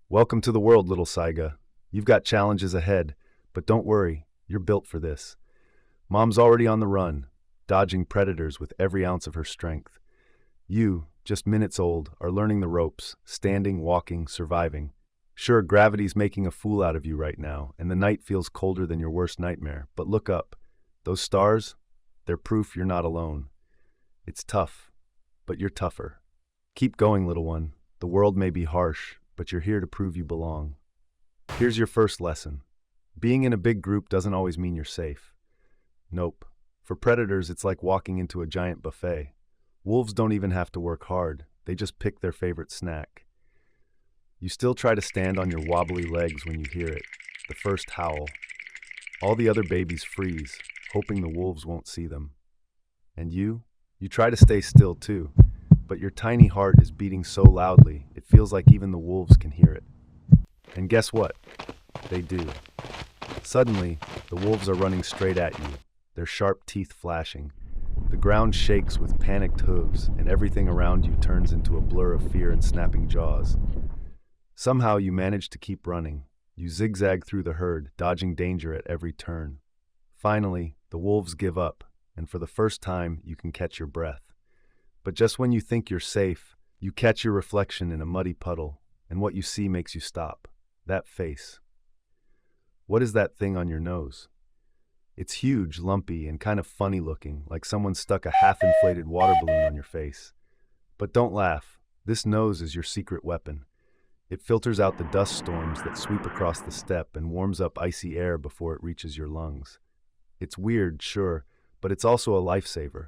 Welcome to the world, little Saiga. You've got challenges ahead, but don't worry, you're built for this. Mom's already on the run, dodging predators with every ounce of her strength. You, just minutes old, are learning the ropes, standing, walking, surviving. Sure, gravity's making a fool out of you right now, and the night feels colder than your worst nightmare, but look up. Those stars, they're proof you're not alone. It's tough, but you're tougher. Keep going, little one. The world may be harsh, but you're here to prove you belong. Here's your first lesson. Being in a big group doesn't always mean you're safe. Nope. For predators, it's like walking into a giant buffet. Wolves don't even have to work hard. They just pick their favorite snack. You still try to stand on your wobbly legs when you hear it, the first howl. All the other babies freeze, hoping the wolves won't see them. And you try to stay still too, but your tiny heart is beating so loudly, it feels like even the wolves can hear it. And guess what? They do. Suddenly, the wolves are running straight at you, their sharp teeth flashing. The ground shakes with panicked hooves, and everything around you turns into a blur of fear and snapping jaws. Somehow you manage to keep running. You zigzag through the herd, dodging danger at every turn. Finally, the wolves give up, and for the first time, you can catch your breath. But just when you think you're safe, you catch your reflection in a muddy puddle, and what you see makes you stop. That face. What is that thing on your nose? It's huge, lumpy, and kind of funny looking, like someone stuck a half-inflated water balloon on your face. But don't laugh. This nose is your secret weapon. It filters out the dust storms that sweep across the steppe and warms up icy air before it reaches your lungs. It's weird, sure, but it's also a lifesaver.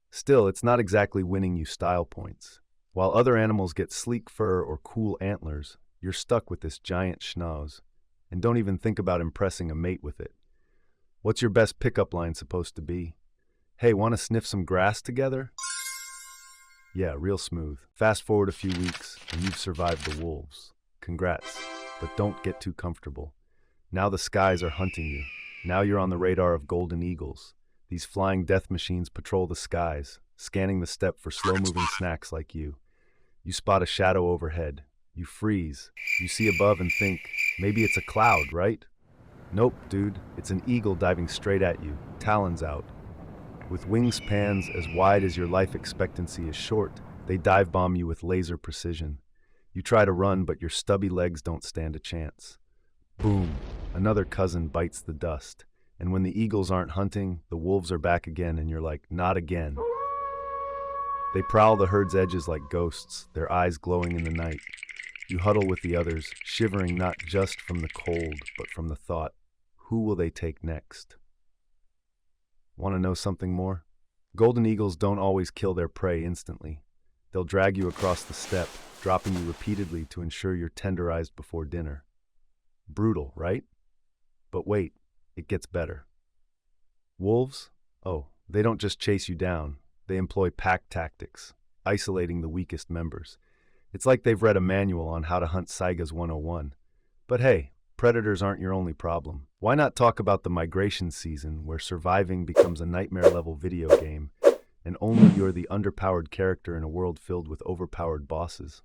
Still, it's not exactly winning you style points. While other animals get sleek fur or cool antlers, you're stuck with this giant schnoz. And don't even think about impressing a mate with it. What's your best pickup line supposed to be? Hey, want to sniff some grass together? Yeah, real smooth. Fast forward a few weeks, and you've survived the wolves. Congrats, but don't get too comfortable. Now the skies are hunting you. Now you're on the radar of golden eagles. These flying death machines patrol the skies, scanning the steppe for slow-moving snacks like you. You spot a shadow overhead. You freeze. You see above and think, maybe it's a cloud, right? Nope, dude. It's an eagle diving straight at you, talons out. With wingspans as wide as your life expectancy is short, they dive bomb you with laser precision. You try to run, but your stubby legs don't stand a chance. Boom. Another cousin bites the dust. And when the eagles aren't hunting, the wolves are back again, and you're like, not again. They prowl the herd's edges like ghosts, their eyes glowing in the night. You huddle with the others, shivering not just from the cold, but from the thought, who will they take next? Want to know something more? Golden eagles don't always kill their prey instantly. They'll drag you across the steppe, dropping you repeatedly to ensure you're tenderized before dinner. Brutal, right? But wait, it gets better. Wolves? Oh, they don't just chase you down. They employ pack tactics, isolating the weakest members. It's like they've read a manual on how to hunt Saigas 101. But hey, predators aren't your only problem. Why not talk about the migration season where surviving becomes a nightmare-level video game, and only you're the underpowered character in a world filled with overpowered bosses?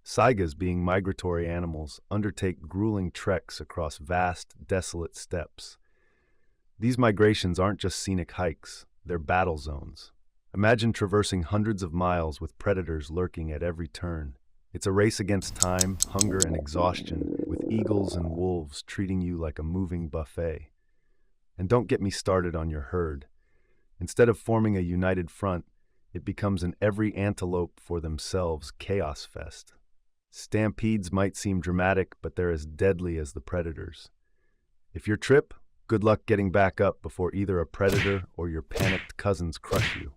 Saigas, being migratory animals, undertake grueling treks across vast, desolate steppes. These migrations aren't just scenic hikes, they're battle zones. Imagine traversing hundreds of miles with predators lurking at every turn. It's a race against time, hunger, and exhaustion, with eagles and wolves treating you like a moving buffet. And don't get me started on your herd. Instead of forming a united front, it becomes an every antelope for themselves chaos fest. Stampedes might seem dramatic, but they're as deadly as the predators. If you trip, good luck getting back up before either a predator or your panicked cousins crush you.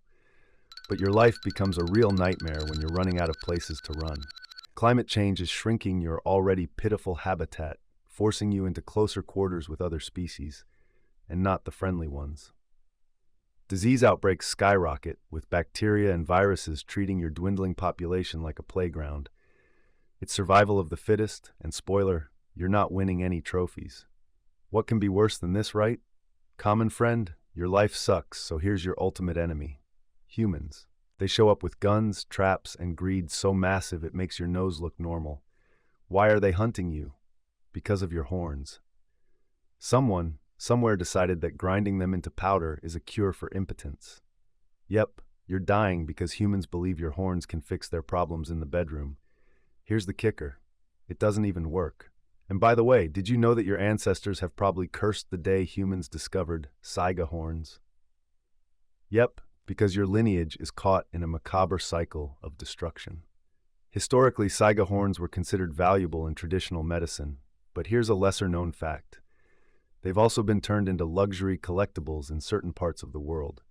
But your life becomes a real nightmare when you're running out of places to run. Climate change is shrinking your already pitiful habitat, forcing you into closer quarters with other species, and not the friendly ones. Disease outbreaks skyrocket, with bacteria and viruses treating your dwindling population like a playground. It's survival of the fittest, and spoiler, you're not winning any trophies. What can be worse than this, right? Common friend, your life sucks, so here's your ultimate enemy. Humans. They show up with guns, traps, and greed so massive it makes your nose look normal. Why are they hunting you? Because of your horns. Someone, somewhere decided that grinding them into powder is a cure for impotence. Yep, you're dying because humans believe your horns can fix their problems in the bedroom. Here's the kicker. It doesn't even work. And by the way, did you know that your ancestors have probably cursed the day humans discovered SIAGE horns? Yep, because your lineage is caught in a macabre cycle of destruction. Historically, SIAGE horns were considered valuable in traditional medicine, but here's a lesser-known fact. They've also been turned into luxury collectibles in certain parts of the world.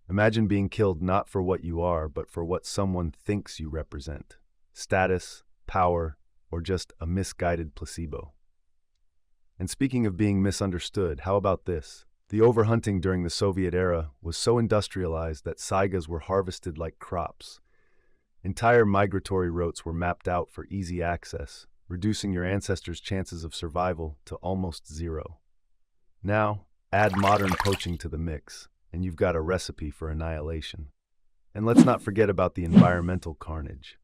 Imagine being killed not for what you are, but for what someone thinks you represent. Status, power, or just a misguided placebo. And speaking of being misunderstood, how about this? The overhunting during the Soviet era was so industrialized that saigas were harvested like crops. Entire migratory routes were mapped out for easy access, reducing your ancestors' chances of survival to almost zero. Now, add modern poaching to the mix, and you've got a recipe for annihilation. And let's not forget about the environmental carnage.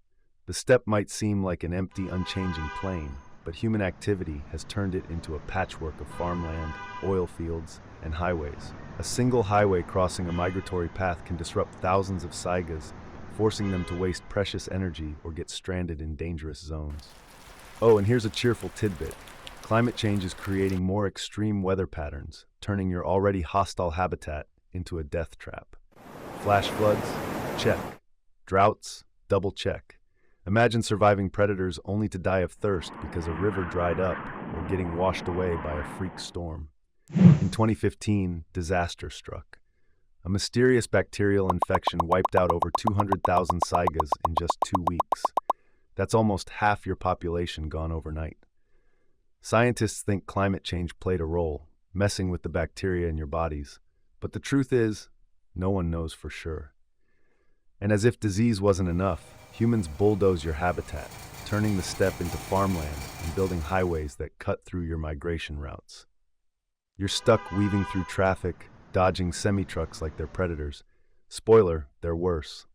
The steppe might seem like an empty, unchanging plain, but human activity has turned it into a patchwork of farmland, oil fields, and highways. A single highway crossing a migratory path can disrupt thousands of saigas, forcing them to waste precious energy or get stranded in dangerous zones. Oh, and here's a cheerful tidbit. Climate change is creating more extreme weather patterns, turning your already hostile habitat into a death trap. Flash floods? Check. Droughts? Double check. Imagine surviving predators only to die of thirst because a river dried up or getting washed away by a freak storm. In 2015, disaster struck. A mysterious bacterial infection wiped out over 200,000 saigas in just 2 weeks. That's almost half your population gone overnight. Scientists think climate change played a role, messing with the bacteria in your bodies. But the truth is, no one knows for sure. And as if disease wasn't enough, humans bulldoze your habitat, turning the steppe into farmland and building highways that cut through your migration routes. You're stuck weaving through traffic, dodging semi-trucks like they're predators. Spoiler, they're worse.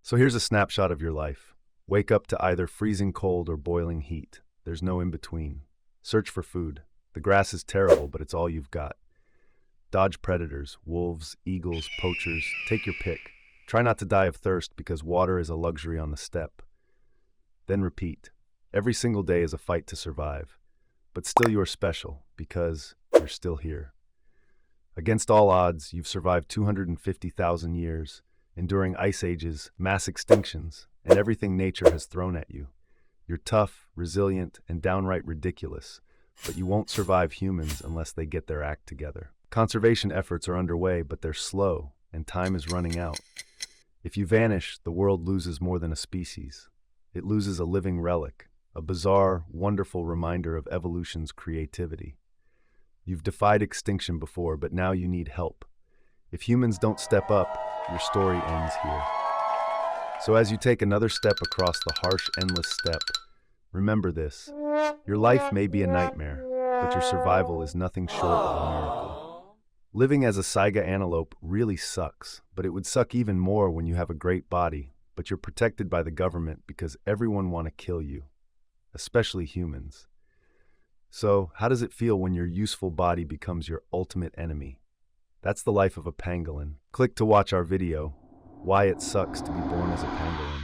So here's a snapshot of your life. Wake up to either freezing cold or boiling heat. There's no in-between. Search for food. The grass is terrible, but it's all you've got. Dodge predators, wolves, eagles, poachers. Take your pick. Try not to die of thirst because water is a luxury on the steppe. Then repeat. Every single day is a fight to survive. But still you're special because you're still here. Against all odds, you've survived 250,000 years, enduring ice ages, mass extinctions, and everything nature has thrown at you. You're tough, resilient, and downright ridiculous, but you won't survive humans unless they get their act together. Conservation efforts are underway, but they're slow, and time is running out. If you vanish, the world loses more than a species. It loses a living relic, a bizarre, wonderful reminder of evolution's creativity. You've defied extinction before, but now you need help. If humans don't step up, your story ends here. So as you take another step across the harsh, endless steppe, remember this. Your life may be a nightmare, but your survival is nothing short of a miracle. Living as a SIAGE antelope really sucks, but it would suck even more when you have a great body, but you're protected by the government because everyone wants to kill you, especially humans. So, how does it feel when your useful body becomes your ultimate enemy? That's the life of a pangolin. Click to watch our video, Why It Sucks to Be Born as a Pangolin.